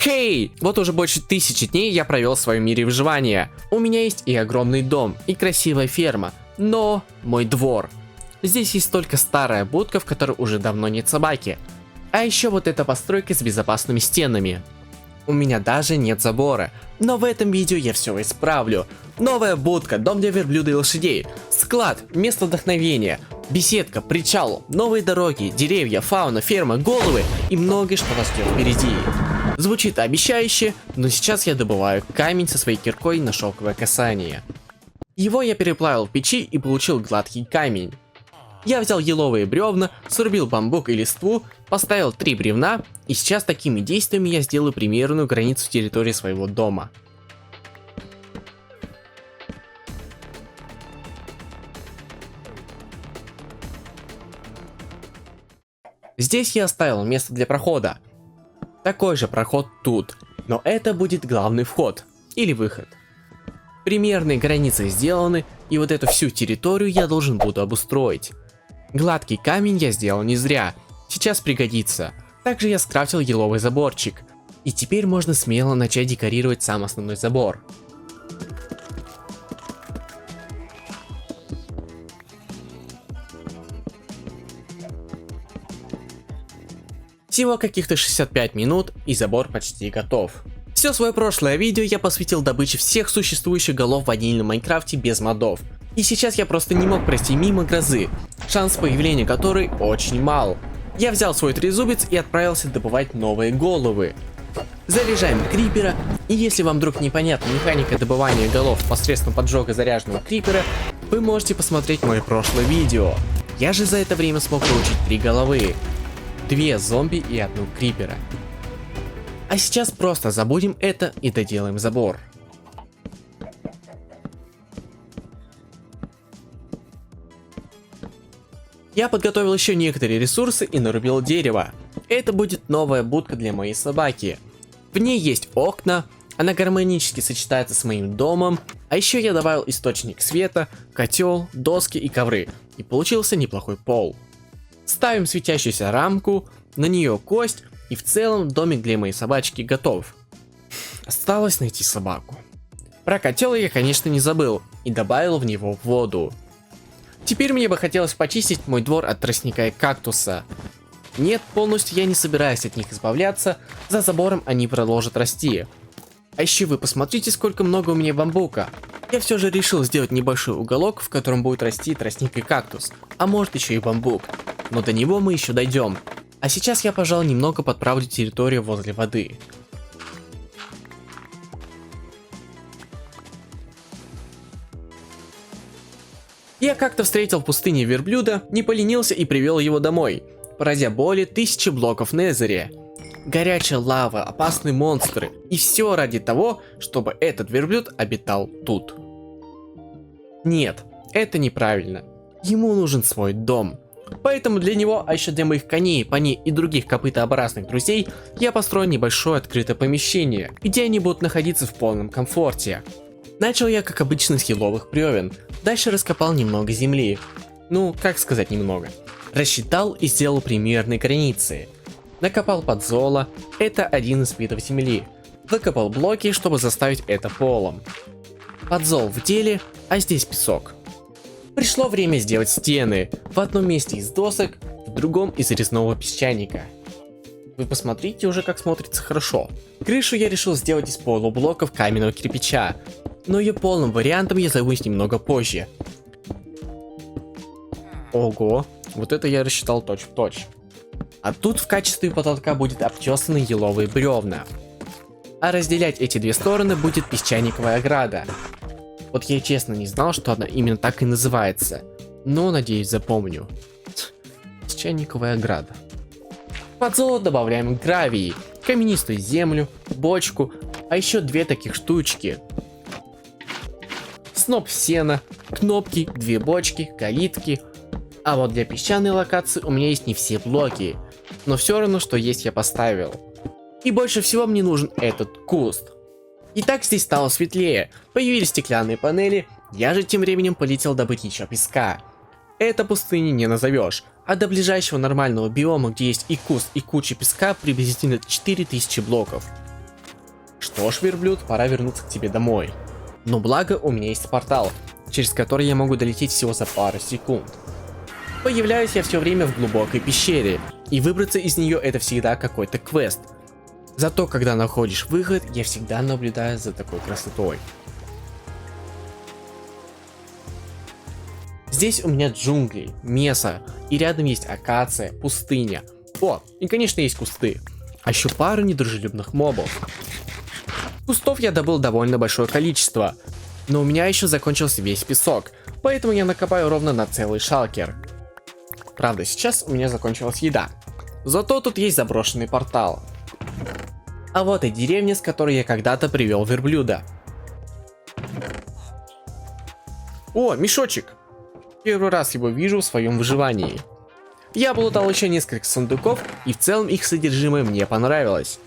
Хей! Вот уже больше 1000 дней я провел в своем мире выживания. У меня есть и огромный дом, и красивая ферма, но мой двор. Здесь есть только старая будка, в которой уже давно нет собаки. А еще вот эта постройка с безопасными стенами. У меня даже нет забора, но в этом видео я все исправлю. Новая будка, дом для верблюда и лошадей, склад, место вдохновения, беседка, причал, новые дороги, деревья, фауна, ферма, головы и многое, что вас ждет впереди. Звучит обещающе, но сейчас я добываю камень со своей киркой на шелковое касание. Его я переплавил в печи и получил гладкий камень. Я взял еловые бревна, срубил бамбук и листву, поставил 3 бревна, и сейчас такими действиями я сделаю примерную границу территории своего дома. Здесь я оставил место для прохода. Такой же проход тут, но это будет главный вход или выход. Примерные границы сделаны, и вот эту всю территорию я должен буду обустроить. Гладкий камень я сделал не зря, сейчас пригодится. Также я скрафтил еловый заборчик, и теперь можно смело начать декорировать сам основной забор. Всего каких-то 65 минут, и забор почти готов. Все свое прошлое видео я посвятил добыче всех существующих голов в ванильном Майнкрафте без модов. И сейчас я просто не мог пройти мимо грозы, шанс появления которой очень мал. Я взял свой трезубец и отправился добывать новые головы. Заряжаем крипера, и если вам вдруг непонятна механика добывания голов посредством поджога заряженного крипера, вы можете посмотреть мое прошлое видео. Я же за это время смог получить 3 головы. 2 зомби и 1 крипера. А сейчас просто забудем это и доделаем забор. Я подготовил еще некоторые ресурсы и нарубил дерево. Это будет новая будка для моей собаки. В ней есть окна, она гармонически сочетается с моим домом, а еще я добавил источник света, котел, доски и ковры, и получился неплохой пол. Ставим светящуюся рамку, на нее кость, и в целом домик для моей собачки готов. Осталось найти собаку. Про котел я, конечно, не забыл и добавил в него воду. Теперь мне бы хотелось почистить мой двор от тростника и кактуса. Нет, полностью я не собираюсь от них избавляться, за забором они продолжат расти. А еще вы посмотрите, сколько много у меня бамбука. Я все же решил сделать небольшой уголок, в котором будет расти тростник и кактус, а может еще и бамбук. Но до него мы еще дойдем. А сейчас я, пожалуй, немного подправлю территорию возле воды. Я как-то встретил в пустыне верблюда, не поленился и привел его домой, пройдя более 1000 блоков Незере. Горячая лава, опасные монстры, и все ради того, чтобы этот верблюд обитал тут. Нет, это неправильно. Ему нужен свой дом. Поэтому для него, а еще для моих коней, поней и других копытообразных друзей, я построю небольшое открытое помещение, где они будут находиться в полном комфорте. Начал я, как обычно, с еловых бревен, дальше раскопал немного земли. Ну, как сказать немного. Рассчитал и сделал примерные границы. Накопал подзола, это один из видов земли. Выкопал блоки, чтобы заставить это полом. Подзол в деле, а здесь песок. Пришло время сделать стены, в одном месте из досок, в другом из резного песчаника. Вы посмотрите уже, как смотрится хорошо. Крышу я решил сделать из полублоков каменного кирпича, но ее полным вариантом я займусь немного позже. Ого, вот это я рассчитал точь-в-точь. А тут в качестве потолка будет обтесаны еловые бревна. А разделять эти две стороны будет песчаниковая ограда. Вот я честно не знал, что она именно так и называется, но надеюсь запомню. Песчаниковая ограда. Под золото добавляем гравий, каменистую землю, бочку, а еще 2 таких штучки. Сноп сена, кнопки, 2 бочки, калитки. А вот для песчаной локации у меня есть не все блоки, но все равно, что есть, я поставил. И больше всего мне нужен этот куст. И так здесь стало светлее, появились стеклянные панели, я же тем временем полетел добыть еще песка. Это пустыней не назовешь, а до ближайшего нормального биома, где есть и куст, и куча песка, приблизительно 4000 блоков. Что ж, верблюд, пора вернуться к тебе домой. Но благо у меня есть портал, через который я могу долететь всего за пару секунд. Появляюсь я все время в глубокой пещере, и выбраться из нее это всегда какой-то квест. Зато когда находишь выход, я всегда наблюдаю за такой красотой. Здесь у меня джунгли, меса, и рядом есть акация, пустыня. О, и конечно есть кусты. А еще пару недружелюбных мобов. Кустов я добыл довольно большое количество, но у меня еще закончился весь песок, поэтому я накопаю ровно на целый шалкер. Правда, сейчас у меня закончилась еда. Зато тут есть заброшенный портал. А вот и деревня, с которой я когда-то привел верблюда. О, мешочек! Первый раз его вижу в своем выживании. Я облутал еще несколько сундуков, и в целом их содержимое мне понравилось.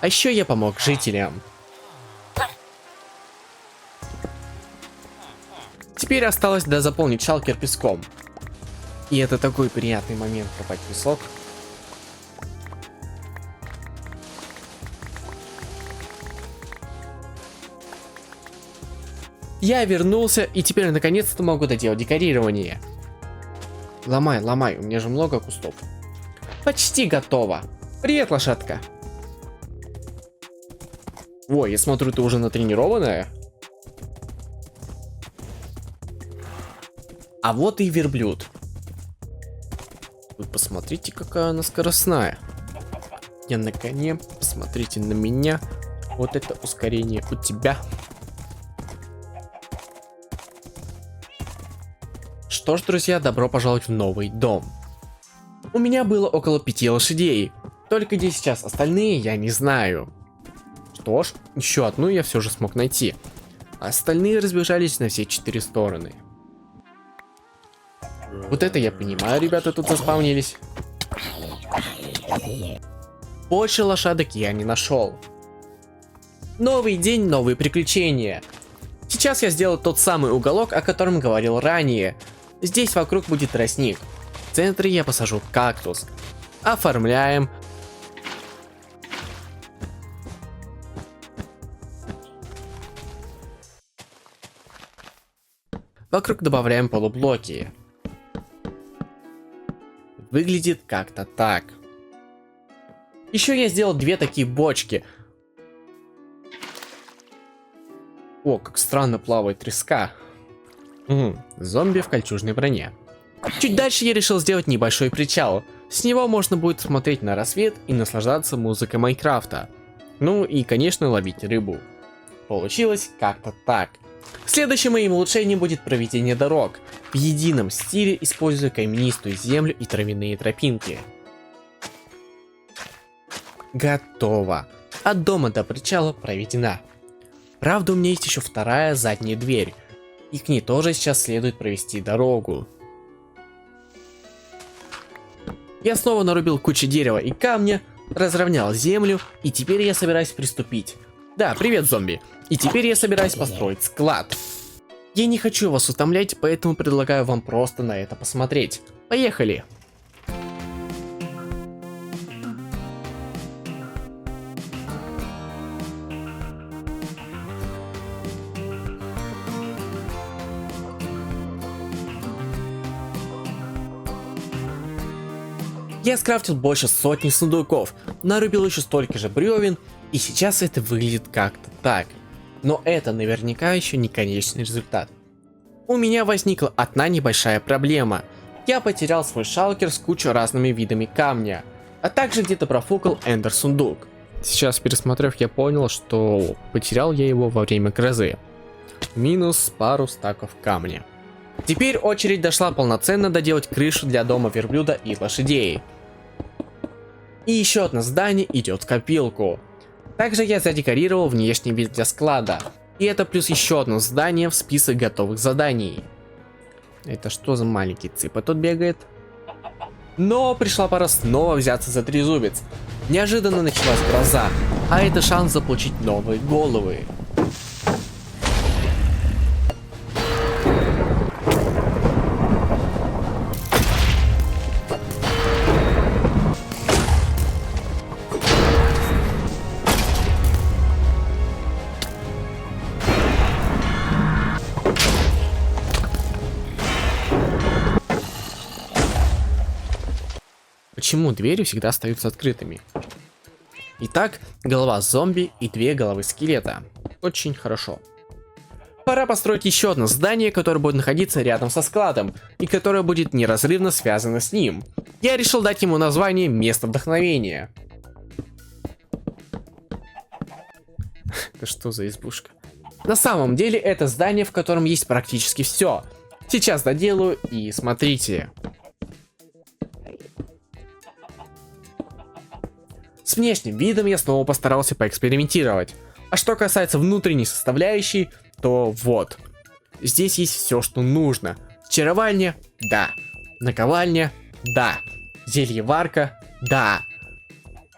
А еще я помог жителям. Теперь осталось заполнить шалкер песком. И это такой приятный момент копать песок. Я вернулся, и теперь наконец-то могу доделать декорирование. Ломай, ломай, у меня же много кустов. Почти готово. Привет, лошадка. Ой, я смотрю, ты уже натренированная. А вот и верблюд. Вы посмотрите, какая она скоростная. Я на коне, посмотрите на меня. Вот это ускорение у тебя. Что ж, друзья, добро пожаловать в новый дом. У меня было около 5 лошадей. Только где сейчас остальные, я не знаю. Что ж, еще одну я все же смог найти. Остальные разбежались на все 4 стороны. Вот это я понимаю, ребята тут заспавнились. Больше лошадок я не нашел. Новый день, новые приключения. Сейчас я сделаю тот самый уголок, о котором говорил ранее. Здесь вокруг будет тростник. В центре я посажу кактус. Оформляем. Вокруг добавляем полублоки. Выглядит как-то так. Еще я сделал 2 такие бочки. О, как странно плавает треска. Зомби в кольчужной броне. Чуть дальше я решил сделать небольшой причал. С него можно будет смотреть на рассвет и наслаждаться музыкой Майнкрафта. Ну и, конечно, ловить рыбу. Получилось как-то так. Следующим моим улучшением будет проведение дорог. В едином стиле, используя каменистую землю и травяные тропинки. Готово. От дома до причала проведена. Правда, у меня есть еще вторая задняя дверь. И к ней тоже сейчас следует провести дорогу. Я снова нарубил кучу дерева и камня, разровнял землю, и теперь я собираюсь приступить. Да, привет, зомби. И теперь я собираюсь построить склад. Я не хочу вас утомлять, поэтому предлагаю вам просто на это посмотреть. Поехали! Я скрафтил больше сотни сундуков, нарубил еще столько же бревен, и сейчас это выглядит как-то так. Но это наверняка еще не конечный результат. У меня возникла одна небольшая проблема. Я потерял свой шалкер с кучей разными видами камня, а также где-то профукал эндер сундук. Сейчас, пересмотрев, я понял, что потерял я его во время грозы. Минус пару стаков камня. Теперь очередь дошла полноценно доделать крышу для дома верблюда и лошадей. И еще одно здание идет в копилку. Также я задекорировал внешний вид для склада. И это плюс еще одно здание в список готовых заданий. Это что за маленький цыпа тут бегает? Но пришла пора снова взяться за трезубец. Неожиданно началась гроза, а это шанс заполучить новые головы. почему двери всегда остаются открытыми. Итак, голова зомби и 2 головы скелета. Очень хорошо. Пора построить еще одно здание, которое будет находиться рядом со складом, и которое будет неразрывно связано с ним. Я решил дать ему название «Место вдохновения». Это что за избушка? На самом деле это здание, в котором есть практически все. Сейчас доделаю и смотрите. С внешним видом я снова постарался поэкспериментировать. А что касается внутренней составляющей, то вот. Здесь есть все, что нужно. Чаровальня? Да. Наковальня? Да. Зельеварка? Да.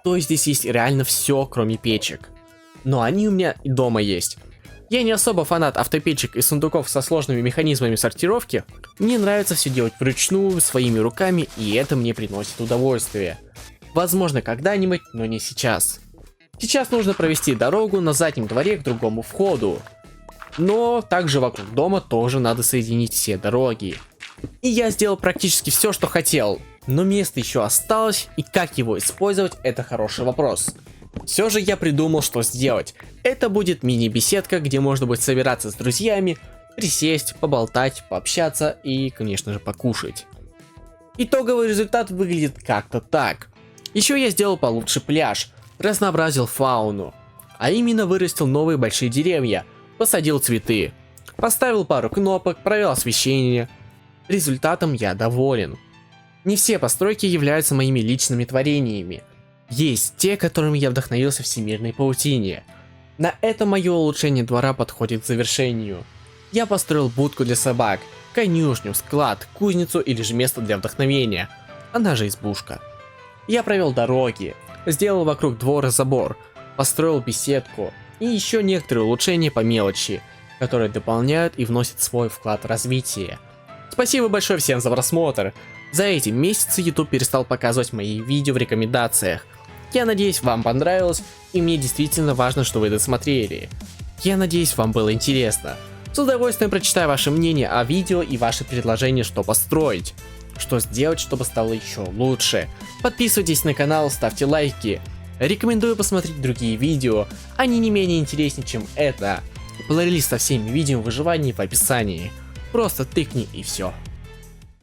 То есть здесь есть реально все, кроме печек. Но они у меня и дома есть. Я не особо фанат автопечек и сундуков со сложными механизмами сортировки. Мне нравится все делать вручную, своими руками, и это мне приносит удовольствие. Возможно, когда-нибудь, но не сейчас. Сейчас нужно провести дорогу на заднем дворе к другому входу. Но также вокруг дома тоже надо соединить все дороги. И я сделал практически все, что хотел. Но место еще осталось, и как его использовать, это хороший вопрос. Все же я придумал, что сделать. Это будет мини-беседка, где можно будет собираться с друзьями, присесть, поболтать, пообщаться и, конечно же, покушать. Итоговый результат выглядит как-то так. Еще я сделал получше пляж, разнообразил фауну, а именно вырастил новые большие деревья, посадил цветы, поставил пару кнопок, провел освещение. Результатом я доволен. Не все постройки являются моими личными творениями. Есть те, которыми я вдохновился в Всемирной паутине. На этом мое улучшение двора подходит к завершению. Я построил будку для собак, конюшню, склад, кузницу или же место для вдохновения, она же избушка. Я провел дороги, сделал вокруг двора забор, построил беседку и еще некоторые улучшения по мелочи, которые дополняют и вносят свой вклад в развитие. Спасибо большое всем за просмотр. За эти месяцы YouTube перестал показывать мои видео в рекомендациях. Я надеюсь, вам понравилось, и мне действительно важно, что вы досмотрели. Я надеюсь, вам было интересно. С удовольствием прочитаю ваше мнение о видео и ваши предложения, что построить. Что сделать, чтобы стало еще лучше. Подписывайтесь на канал, ставьте лайки. Рекомендую посмотреть другие видео, они не менее интереснее, чем это. Плейлист со всеми видео выживания в описании. Просто тыкни и все.